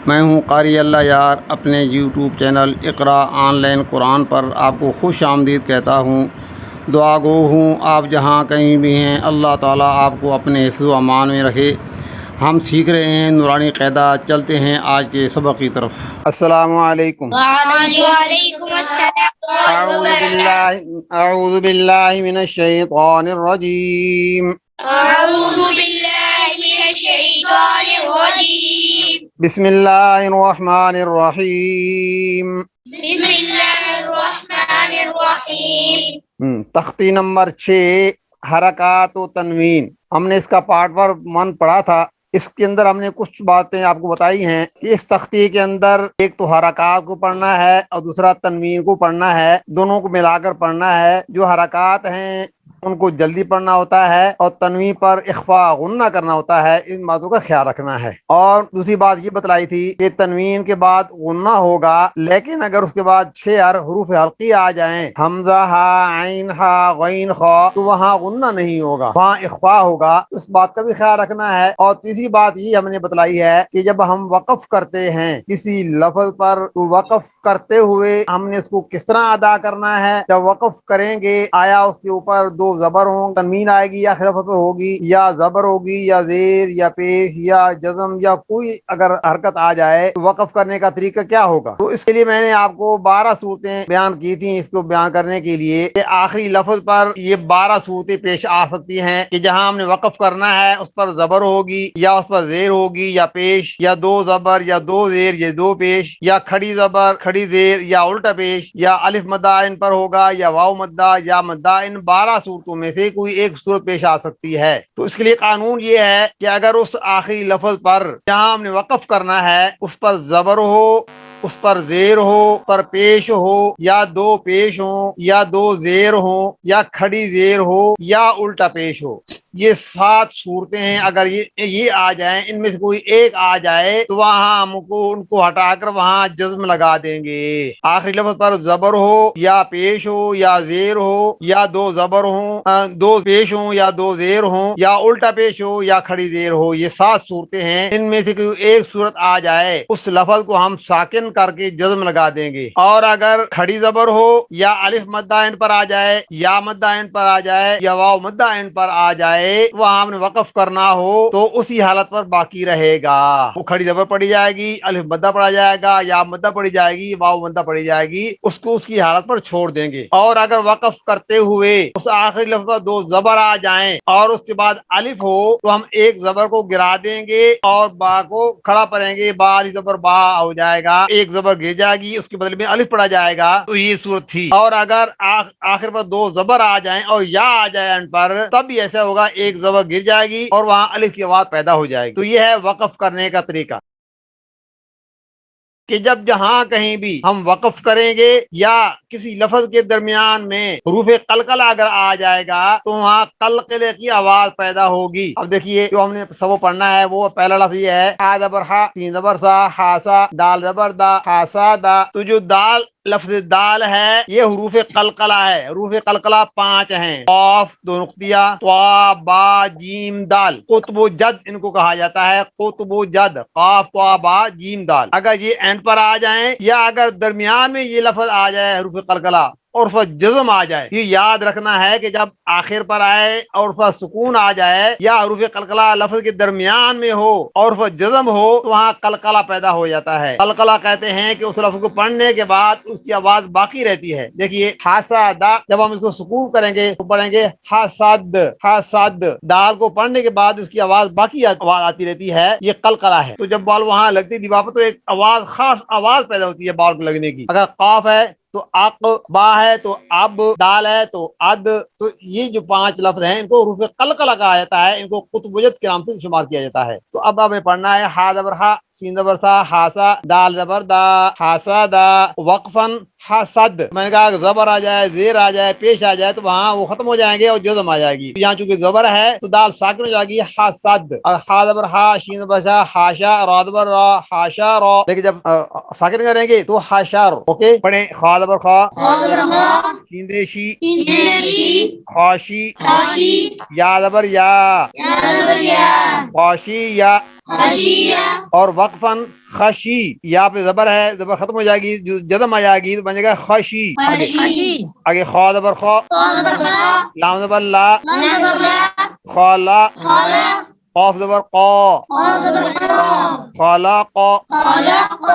میں ہوں قاری اللہ یار، اپنے YouTube channel Iqra online Quran پر آپ کو خوش آمدید کہتا ہوں۔ دعا گو ہوں آپ جہاں کہیں بھی ہیں، اللہ تعالیٰ آپ کو اپنے حفظ و امان میں رکھے۔ ہم سیکھ رہے ہیں نورانی قاعدہ، چلتے ہیں آج کے سبق کی طرف۔ السلام علیکم۔ وعلیکم السلام اعوذ باللہ من الشیطان الرجیم۔ اعوذ باللہ من الشیطان الرجیم۔ بسم اللہ الرحمن الرحیم۔ بسم اللہ الرحمن الرحیم۔ تختی نمبر 6، حرکات و تنوین۔ ہم نے اس کا پارٹ 1 پڑھا تھا۔ اس کے اندر ہم نے کچھ باتیں آپ کو بتائی ہیں کہ اس تختی کے اندر ایک تو حرکات کو پڑھنا ہے اور دوسرا تنوین کو پڑھنا ہے، دونوں کو ملا کر پڑھنا ہے۔ جو حرکات ہیں ان کو جلدی پڑھنا ہوتا ہے اور تنوین پر اخفاء غنہ کرنا ہوتا ہے، ان باتوں کا خیال رکھنا ہے۔ اور دوسری بات یہ بتلائی تھی کہ تنوین کے بعد غنہ ہوگا، لیکن اگر اس کے بعد 6 حروف حلقی آ جائیں، حمزہ، ہا، عین، ہا، غین، خا، تو وہاں غنہ نہیں ہوگا، وہاں اخفاء ہوگا۔ اس بات کا بھی خیال رکھنا ہے۔ اور تیسری بات یہ ہم نے بتلائی ہے کہ جب ہم وقف کرتے ہیں کسی لفظ پر، تو وقف کرتے ہوئے ہم نے اس کو کس طرح ادا کرنا ہے۔ جب وقف کریں گے، آیا اس کے اوپر 2 زبر ہوں، تنوین آئے گی یا خلافت پر ہوگی، یا زبر ہوگی، یا زیر، یا پیش، یا جزم، یا کوئی اگر حرکت آ جائے تو وقف کرنے کا طریقہ کیا ہوگا؟ تو اس کے لیے میں نے آپ کو 12 صورتیں بیان کی تھیں۔ اس کو بیان کرنے کے لیے کہ آخری لفظ پر یہ 12 صورتیں پیش آ سکتی ہیں کہ جہاں ہم نے وقف کرنا ہے اس پر زبر ہوگی، یا اس پر زیر ہوگی، یا پیش، یا 2 زبر، یا 2 زیر، یا 2 پیش، یا کھڑی زبر، کھڑی زیر، یا الٹا پیش، یا الف مدہ ان پر ہوگا، یا واو مدہ، یا مدہ۔ ان 12 صورتوں میں سے کوئی ایک صورت پیش آ سکتی ہے۔ تو اس کے لیے قانون یہ ہے کہ اگر اس آخری لفظ پر جہاں ہم نے وقف کرنا ہے اس پر زبر ہو، اس پر زیر ہو، اس پر پیش ہو، یا 2 پیش ہو، یا 2 زیر ہو، یا کھڑی زیر ہو، یا الٹا پیش ہو، یہ 7 صورتیں ہیں۔ اگر یہ آ جائیں، ان میں سے کوئی ایک آ جائے تو وہاں ہم کو ان کو ہٹا کر وہاں جزم لگا دیں گے۔ آخری لفظ پر زبر ہو، یا پیش ہو، یا زیر ہو، یا 2 زبر ہوں، 2 پیش ہوں، یا 2 زیر ہوں، یا الٹا پیش ہو، یا کھڑی زیر ہو، یہ 7 صورتیں ہیں۔ ان میں سے کوئی ایک صورت آ جائے، اس لفظ کو ہم ساکن کر کے جزم لگا دیں گے۔ اور اگر کھڑی زبر ہو، یا الف مدہ ان پر آ جائے، یا مدہ ان پر آ جائے، یا واو مدہ ان پر آ جائے، وہاں ہم نے وقف کرنا ہو تو اسی حالت پر باقی رہے گا۔ وہ کھڑی زبر پڑھی جائے گی، الف مدہ پڑھا جائے گا، یا مدہ پڑھی جائے گی، واو مدہ پڑھی جائے گی، اس کو اس کی حالت پر چھوڑ دیں گے۔ اور اگر وقف کرتے ہوئے اس آخری لفظ پر 2 زبر آ جائیں اور اس کے بعد الف ہو، تو ہم ایک زبر کو گرا دیں گے اور با کو کھڑا پڑھیں گے۔ با علی زبر با ہو جائے گا، ایک زبر گر جائے گی، اس کے بدلے میں الف پڑھا جائے گا۔ تو یہ صورت تھی۔ اور اگر آخر پر 2 زبر آ جائیں اور یا آ جائے ان پر، تب بھی ایسا ہوگا، ایک زبر گر جائے گی اور وہاں الف کی آواز پیدا ہو جائے گی۔ تو یہ ہے وقف کرنے کا طریقہ کہ جب جہاں کہیں بھی ہم وقف کریں گے یا کسی لفظ کے درمیان میں حروف قلقلہ اگر آ جائے گا تو وہاں قلقلے کی آواز پیدا ہوگی۔ اب دیکھیے جو ہم نے سب پڑھنا ہے وہ پہلا لفظ یہ ہے، ہا زبر ہا، سین زبر سا، ہا سا، دال زبر دا، ہا سا دا۔ تو جو دال لفظ دال ہے یہ حروف قلقلہ ہے۔ حروف قلقلہ 5 ہیں، قاف، 2 نقطیہ، طا، با، جیم، دال۔ قطب و جد ان کو کہا جاتا ہے، قطب و جد، قاف، طا، با، جیم، دال۔ اگر یہ اینڈ پر آ جائیں یا اگر درمیان میں یہ لفظ آ جائے حروف قلقلہ اور اس پر جزم آ جائے، یہ یاد رکھنا ہے کہ جب آخر پر آئے اور اس پر سکون آ جائے یا حروف قلقلہ لفظ کے درمیان میں ہو اور اس پر جزم ہو تو وہاں قلقلہ پیدا ہو جاتا ہے۔ قلقلہ کہتے ہیں کہ اس لفظ کو پڑھنے کے بعد اس کی آواز باقی رہتی ہے۔ دیکھیے حاسد، جب ہم اس کو سکون کریں گے تو پڑھیں گے حاسد، حاسد۔ دال کو پڑھنے کے بعد اس کی آواز باقی آواز آتی رہتی ہے، یہ قلقلہ ہے۔ تو جب بال وہاں لگتی دیوار پر تو ایک آواز، خاص آواز پیدا ہوتی ہے بال کو لگنے کی۔ اگر قاف ہے تو اق، با ہے تو اب، دال ہے تو اد۔ تو یہ جو 5 لفظ ہیں ان کو حروف قلقلہ کہا جاتا ہے، ان کو قطب وجد کے نام سے شمار کیا جاتا ہے۔ تو اب ہمیں پڑھنا ہے ہا زبر ہا، سین زبر سا، ہاسا، دال زبر دا، ہاسا دا، وقفن حسد۔ میں نے کہا کہ زبر آ جائے، زیر آ جائے، پیش آ جائے تو وہاں وہ ختم ہو جائیں گے اور جزم آ جائے گی۔ یہاں چونکہ زبر ہے تو دال ساکن ہو جائے گی، حسد۔ ہا زبر ہا، شین زبر شا، ہاشا، را زبر را، ہاشا را۔ لیکن جب ساکن کریں گے تو ہاشار۔ اوکے، پڑھیں، خا زبر خا، شین ریشی، خاشی، یا زبر یا، خاشی یا، خشية اور وقفاً خشی، یہاں پہ زبر ہے، زبر ختم ہو جائے گی، جو جزم آ جائے گی تو بن جائے گا خشی. خشي آگے خا زبر خا، صاد زبر خا لام زبر لا، لام زبر لا خالا، خلا قاف زبر قا، قاف زبر قا خلاق. خلق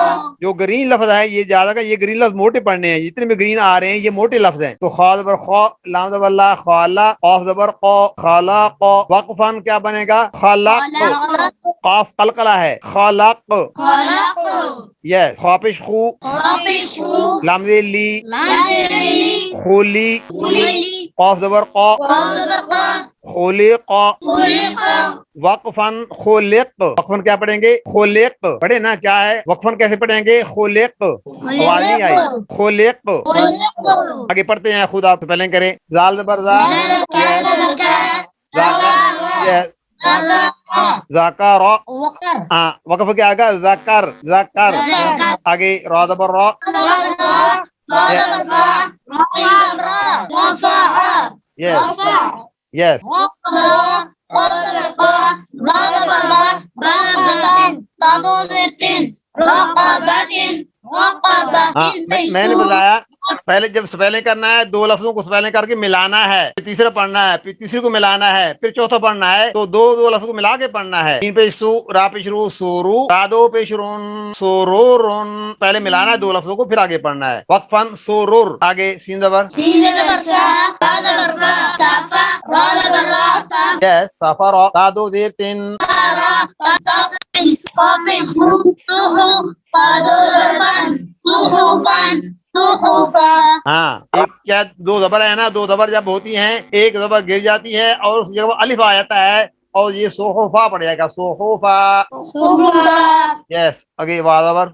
جو گرین لفظ ہے یہ زیادہ کا، یہ گرین لفظ موٹے پڑھنے ہیں، جتنے بھی گرین آ رہے ہیں یہ موٹے لفظ ہیں. تو خا زبر خا، لام زبر لا، خالا، قاف زبر قا، خلاق. وقفاً کیا بنے گا؟ خلق. قاف قلقلہ ہے، خلق. خلق یہ خاپش خو، خافش خو لام زبر لی، لازلی خولی، خلی قاف زبر قا، قاف زبر قا خلق. خلق وقفاً خلق. وقفاً کیا پڑھیں گے؟ خلق. پڑھے نا کیا ہے وقفاً کیسے پڑھیں گے؟ خلق. آواز نہیں آئی. خلق. خلق آگے پڑھتے ہیں، خود آپ پہلے کریں. زال زبر زا، یس. ذکر. ہاں وقف کیا آگا؟ ذکر. ذکر. آگے را زبر را، یس یس. ہاں میں نے بتایا پہلے جب سپیلنگ کرنا ہے دو لفظوں کو سپیلنگ کر کے ملانا ہے، پھر تیسرا پڑھنا ہے، پھر تیسری کو ملانا ہے، پھر چوتھا پڑھنا ہے. تو دو لفظوں کو ملا کے پڑھنا ہے. تین پیش سو، را پیش رو سورو، را دو پیش رون سورورون. پہلے ملانا ہے دو لفظوں کو، پھر آگے پڑھنا ہے. وقفاً سورور. آگے سین زبر یس. صافا را، تا دو زیر تین. ہاں ایک کیا دو زبر ہے نا، دو زبر جب ہوتی ہیں ایک زبر گر جاتی ہے اور اس جگہ الف آ جاتا ہے اور یہ سوخوفا پڑ جائے گا. سوخوفا. یس. آگے وا زبر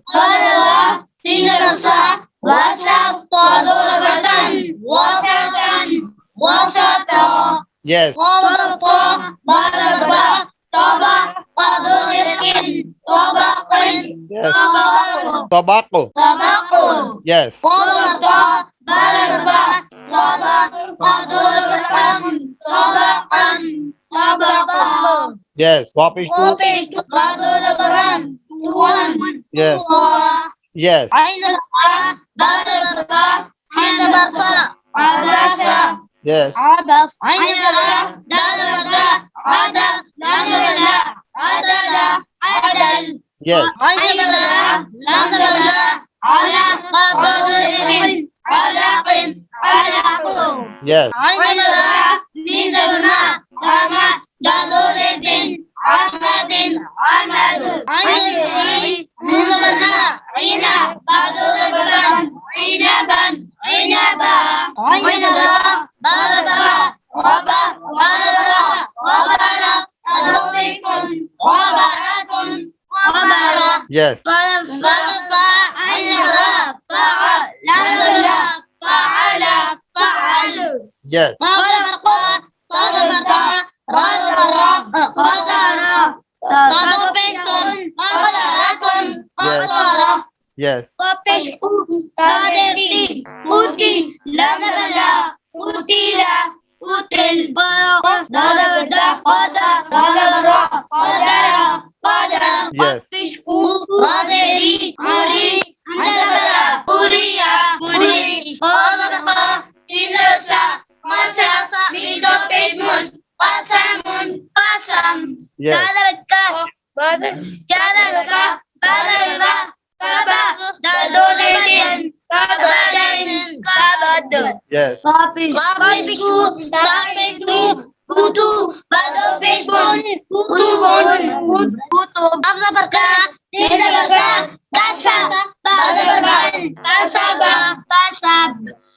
یس. یس. طبق. یس. یس. واپس ٹو. Yes. Yes. Yes. Yes. Yes. Yes. Yes. Yes. Yes. Yes. Yes. Yes.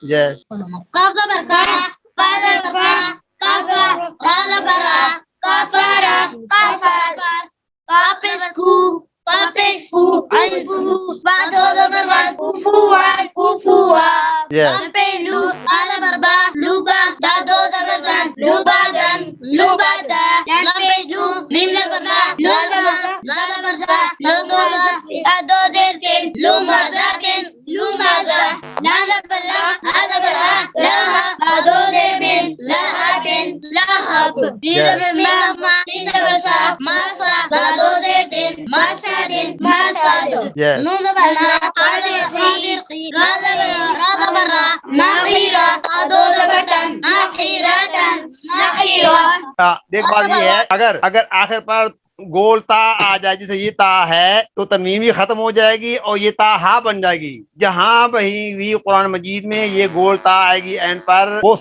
Yes. لماذا لا نبلا هذا برا لها هذول بن لها بن لهب لما تنبسا ماسا هذول بن ماسا بن ماسا Yes. نبلا هذا الخير هذا برا نخيرا هذول بطن نخيرة نخيرا. دیکھ بات یہ ہے اگر آخر پر گول تا آ جائے جیسے یہ تا ہے تو تنوین بھی ختم ہو جائے گی اور یہ تا ہا بن جائے گی. جہاں بھی قرآن مجید میں یہ گول تا آئے گی اینڈ پر وہ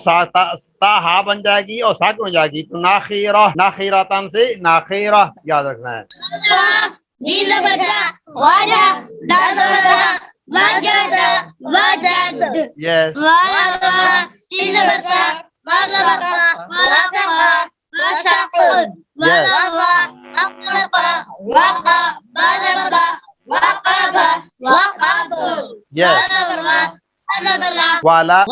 تا ہا بن جائے گی اور ساکن ہو جائے گی. تو ناخیرہ ناخیراتن سے ناخیرہ یاد رکھنا ہے. جیل بچا واجا دادا واجا واجد یس واجا جیل بچا واجا واجا وشقد ووضع أقرب وقع بلغ وقب وقب والا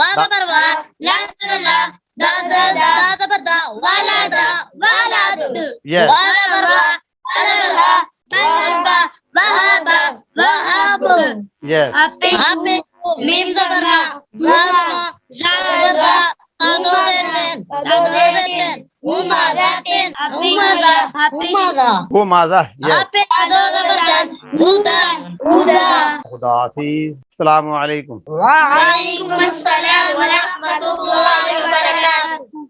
وہ ماذا خدا حافظ. السلام علیکم. وعليكم السلام ورحمة الله وبركاته.